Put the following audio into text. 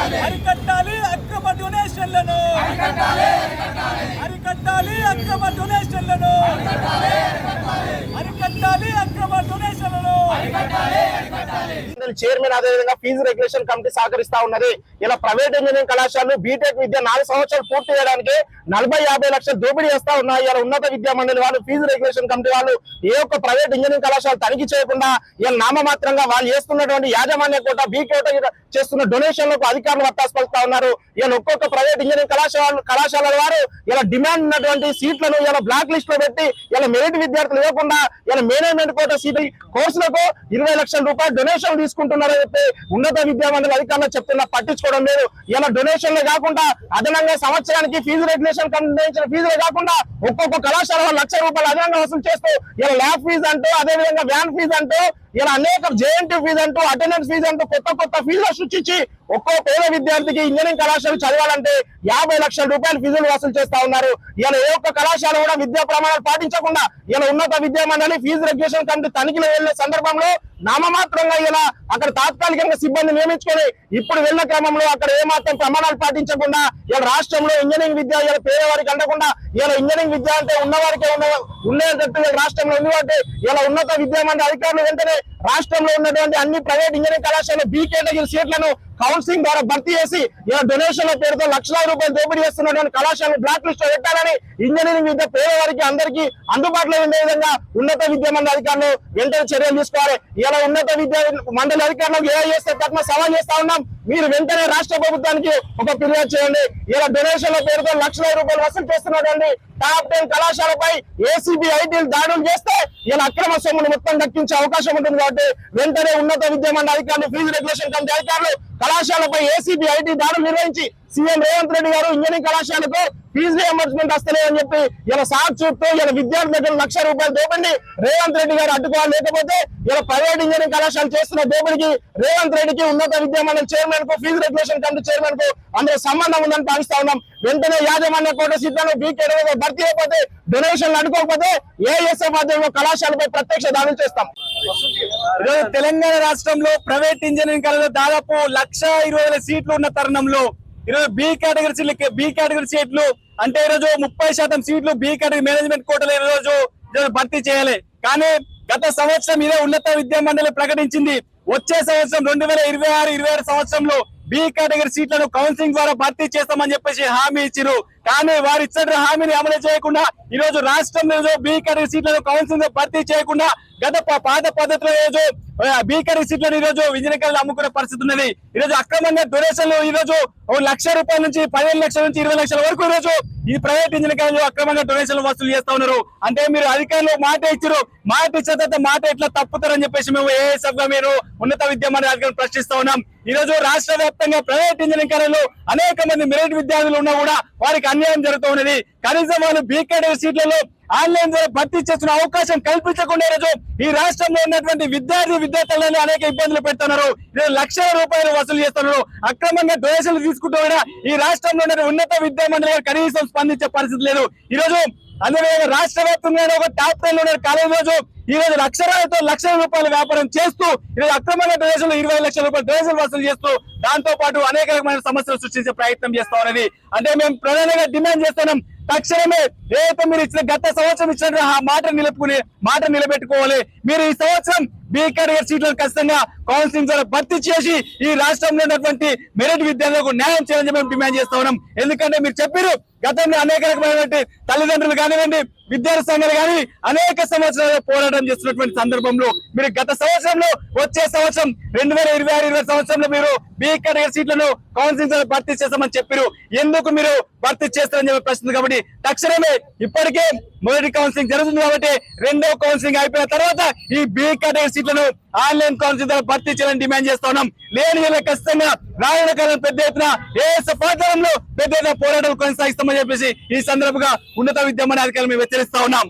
అరికట్టాలి అక్రమ డొనేషన్లను, అరికట్టాలి అక్రమ డొనేషన్లను, అరికట్టాలి అక్రమ డొనేషన్లను. చైర్మన్ అదేవిధంగా ఫీజు రెగ్యులేషన్ కమిటీ సహకరిస్తా ఉన్నది. ఇలా ప్రైవేట్ ఇంజనీరింగ్ కళాశాలలు బీటెక్ విద్య 4 సంవత్సరాలు పూర్తి చేయడానికి 40-50 లక్షలు దోపిడీ చేస్తా ఉన్నాయి. ఇలా ఉన్నత విద్యా మండలి వాళ్ళు, ఫీజు రెగ్యులేషన్ కమిటీ వాళ్ళు ఏ ఒక్క ప్రైవేట్ ఇంజనీరింగ్ కళాశాల తనిఖీ చేయకుండా ఇలా నామమాత్రంగా వాళ్ళు చేస్తున్నటువంటి యాజమాన్య కోట, బీ కోట చేస్తున్న డొనేషన్లకు అధికారులు వత్తాసు పలుకుతా ఉన్నారు. ఇలా ఒక్కొక్క ప్రైవేట్ ఇంజనీరింగ్ కళాశాలల వారు ఇలా డిమాండ్ ఉన్నటువంటి సీట్లను ఇలా బ్లాక్ లిస్ట్ లో పెట్టి ఇలా మెరిట్ విద్యార్థులు ఇవ్వకుండా ఇలా మేనేజ్మెంట్ కోట సీట్ కోర్సులకు 20 లక్షల రూపాయలు డొనేషన్ తీసుకుంటున్నారని చెప్పి ఉన్నత విద్యా మండలి అధికారులు చెప్తున్నా, పట్టించుకోవడం లేదు. ఇలా డొనేషన్లే కాకుండా అదనంగా సంవత్సరానికి ఫీజు రెగ్యులేషన్ కమిటీ ఫీజులే కాకుండా ఒక్కొక్క కళాశాల 1 లక్ష రూపాయలు అదనంగా వసూలు చేస్తూ ఇలా ల్యాబ్ ఫీజు అంటూ, అదేవిధంగా వ్యాన్ ఫీజు అంటూ, ఇలా అనేక జేఎన్టీ ఫీజు అంటూ, అటెండెన్స్ ఫీజు అంటూ కొత్త ఫీజులు సృష్టించి ఒక్కో పేద విద్యార్థికి ఇంజనీరింగ్ కళాశాల చదవాలంటే 50 లక్షల రూపాయలు ఫీజులు వసూలు చేస్తా ఉన్నారు. ఇలా ఏ ఒక్క కళాశాల కూడా విద్యా ప్రమాణాలు పాటించకుండా ఇలా ఉన్నత విద్యా మండలి ఫీజు రెగ్యులేషన్ కమిటీ తనిఖీలు వెళ్లే సందర్భంలో నామమాత్రంగా ఇలా అక్కడ తాత్కాలికంగా సిబ్బంది నియమించుకొని ఇప్పుడు వెళ్ళిన క్రమంలో అక్కడ ఏమాత్రం ప్రమాణాలు పాటించకుండా ఇలా రాష్ట్రంలో ఇంజనీరింగ్ విద్య ఇలా పేదవారికి అందకుండా ఇలా ఇంజనీరింగ్ విద్య అంటే ఉన్నవారికే ఉండేటట్టు రాష్ట్రంలో ఉంది. అంటే ఇలా ఉన్నత విద్యా మండలి అధికారులు వెంటనే రాష్ట్రంలో ఉన్నటువంటి అన్ని ప్రైవేట్ ఇంజనీరింగ్ కళాశాలలో బీ కేటగిరీ సీట్లను కౌన్సిలింగ్ ద్వారా భర్తీ చేసి ఇలా డొనేషన్ల పేరుతో లక్షలాది రూపాయలు దోపిడీ చేస్తున్నటువంటి కళాశాలను బ్లాక్ లిస్ట్ లో పెట్టాలని, ఇంజనీరింగ్ విద్య పేదవారికి అందరికీ అందుబాటులో ఉండే విధంగా ఉన్నత విద్యా మండలి అధికారులు వెంటనే చర్యలు తీసుకోవాలి. ఇలా ఉన్నత విద్యా మండలి అధికారులకు ఏ చేస్తే తప్ప సవాల్ చేస్తా ఉన్నాం. మీరు వెంటనే రాష్ట్ర ప్రభుత్వానికి ఒక ఫిర్యాదు చేయండి. ఇలా డొనేషన్ల పేరుతో లక్షలాది రూపాయలు వసూలు చేస్తున్నటువంటి టాప్ 10 కళాశాలపై ఏసీబీ ఐటీలు దాడులు చేస్తే ఇలా అక్రమ సొమ్మును మొత్తం దక్కించే అవకాశం ఉంటుంది. కాబట్టి వెంటనే ఉన్నత విద్యా మండలి అధికారులు, ఫీజు రెగ్యులేషన్ కమిటీ అధికారులు కళాశాలపై ఏసీబీ ఐటీ దాడులు నిర్వహించి సీఎం రేవంత్ రెడ్డి గారు ఇంజనీరింగ్ కళాశాలకు ఫీజు రియంబర్స్మెంట్ వస్తలేదని చెప్పి ఇలా సాగు చూపుతూ ఇలా విద్యార్థుల దగ్గర 1 లక్ష రూపాయలు దోపిడి రేవంత్ రెడ్డి గారు అడ్డుకోవాలి. లేకపోతే ఇలా ప్రైవేట్ ఇంజనీరింగ్ కళాశాల చేస్తున్న దోపిడికి రేవంత్ రెడ్డికి, ఉన్నత విద్యా మండలి చైర్మన్ కు, ఫీజు రెగ్యులేషన్ కమిటీ చైర్మన్ కు అందులో సంబంధం ఉందని భావిస్తా ఉన్నాం. వెంటనే యాజమాన్య కోట సీట్లను బీకేడీగా భర్తీ అయిపోతే, డొనేషన్లు అడ్డుకోకపోతే ఏఎస్ఎఫ్ ఆధ్వర్యంలో కళాశాలపై ప్రత్యక్ష దాడులు చేస్తాం. ఈరోజు తెలంగాణ రాష్ట్రంలో ప్రైవేట్ ఇంజనీరింగ్ కళాశాల దాదాపు 1,20,000 సీట్లు ఉన్న తరుణంలో ఈరోజు బి కేటగిరీ సీట్లు అంటే ఈరోజు 30% సీట్లు బి కేటగిరీ మేనేజ్మెంట్ కోటలో ఈరోజు భర్తీ చేయాలి. కానీ గత సంవత్సరం ఇదే ఉన్నత విద్యా మండలి ప్రకటించింది, వచ్చే సంవత్సరం 2026-27 సంవత్సరంలో బి కేటగిరీ సీట్లను కౌన్సిలింగ్ ద్వారా భర్తీ చేస్తామని చెప్పేసి హామీ ఇచ్చారు. కానీ వారు ఇచ్చిన హామీని అమలు చేయకుండా ఈరోజు రాష్ట్రంలో బి కేటగిరీ సీట్లను కౌన్సిలింగ్ భర్తీ చేయకుండా గత పాత పద్ధతిలో ఈరోజు బి కేటగిరీ సీట్లను ఈరోజు ఇంజనీరింగ్ అమ్ముకునే పరిస్థితి ఉన్నది. ఈరోజు అక్రమంగా డొనేషన్లు ఈరోజు 1 లక్ష రూపాయల నుంచి 15 లక్షల నుంచి 20 లక్షల వరకు ఈరోజు ఈ ప్రైవేట్ ఇంజనీరింగ్ అక్రమంగా డొనేషన్లు వసూలు చేస్తా ఉన్నారు. అంటే మీరు అధికారులు మాట ఇచ్చారు, మాట ఇచ్చిన తర్వాత మాట ఎట్లా తప్పుతారని చెప్పేసి మేము ఏఎస్ఎఫ్ గా మీరు ఉన్నత విద్యా మండలి అధికారులు ప్రశ్నిస్తా ఉన్నాం. ఈ రోజు రాష్ట్ర వ్యాప్తంగా ప్రైవేట్ ఇంజనీరింగ్ కాలేజీలో అనేక మంది మెరిట్ విద్యార్థులు ఉన్నా కూడా వారికి అన్యాయం జరుగుతూ ఉన్నది. కనీసం వాళ్ళు బి కేటగిరీ సీట్లలో ఆన్లైన్ ద్వారా భర్తీ చేస్తున్న అవకాశం కల్పించకుండా ఈరోజు ఈ రాష్ట్రంలో ఉన్నటువంటి విద్యార్థులను అనేక ఇబ్బందులు పెడుతున్నారు. లక్షల రూపాయలు వసూలు చేస్తున్నారు, అక్రమంగా డొనేషన్లు తీసుకుంటూ కూడా ఈ రాష్ట్రంలో ఉన్నత విద్యా మండలి కనీసం స్పందించే పరిస్థితి లేదు. ఈ రోజు అదేవిధంగా రాష్ట్ర వ్యాప్తంగా ఒక టాప్ 10 లో కాలేజ్ రోజు ఈ రోజు లక్షల రూపాయల వ్యాపారం చేస్తూ ఈరోజు అక్రమంగా డొనేషన్లు 20 లక్షల రూపాయలు డొనేషన్ వసూలు చేస్తూ దాంతో పాటు అనేక రకమైన సమస్యలు సృష్టించే ప్రయత్నం చేస్తా ఉన్నది. అంటే మేము ప్రధానంగా డిమాండ్ చేస్తున్నాం, తక్షణమే ఏదైతే మీరు ఇచ్చిన గత సంవత్సరం ఇచ్చిన మాట నిలబెట్టుకోవాలి. మీరు ఈ సంవత్సరం బి కేటగిరీ సీట్లను ఖచ్చితంగా కౌన్సిలింగ్ ద్వారా భర్తీ చేసి ఈ రాష్ట్రంలో ఉన్నటువంటి మెరిట్ విద్యార్థులకు న్యాయం చేయాలని మేము డిమాండ్ చేస్తా ఉన్నాం. ఎందుకంటే మీరు చెప్పారు గతంలో అనేక రకమైనటువంటి తల్లిదండ్రులు కానివ్వండి, విద్యార్థి సంఘాలు కానీ అనేక సంవత్సరాలు పోరాటం చేస్తున్నటువంటి సందర్భంలో మీరు గత సంవత్సరంలో వచ్చే సంవత్సరం 2026-27 సంవత్సరంలో మీరు బి కేటగిరీ సీట్లను కౌన్సిలింగ్ ద్వారా భర్తీ చేస్తామని చెప్పారు. ఎందుకు మీరు భర్తీ చేస్తారని చెప్పి ప్రశ్న. కాబట్టి తక్షణమే ఇప్పటికే మొదటి కౌన్సిలింగ్ జరుగుతుంది కాబట్టి రెండో కౌన్సిలింగ్ అయిపోయిన తర్వాత ఈ బి కేటగిరీ సీట్లను ఆన్లైన్ కౌన్సిలింగ్ ద్వారా భర్తీ చేయాలని డిమాండ్ చేస్తా ఉన్నాం. లేని ఖచ్చితంగా రానున్న కాలం పెద్ద ఎత్తున ఏఎస్ఎఫ్ ఆధ్వర్యంలో పెద్ద ఎత్తున పోరాటాలు కొనసాగిస్తామని చెప్పేసి ఈ సందర్భంగా ఉన్నత విద్యా మండలి అధికారులు మేము హెచ్చరిస్తా ఉన్నాం.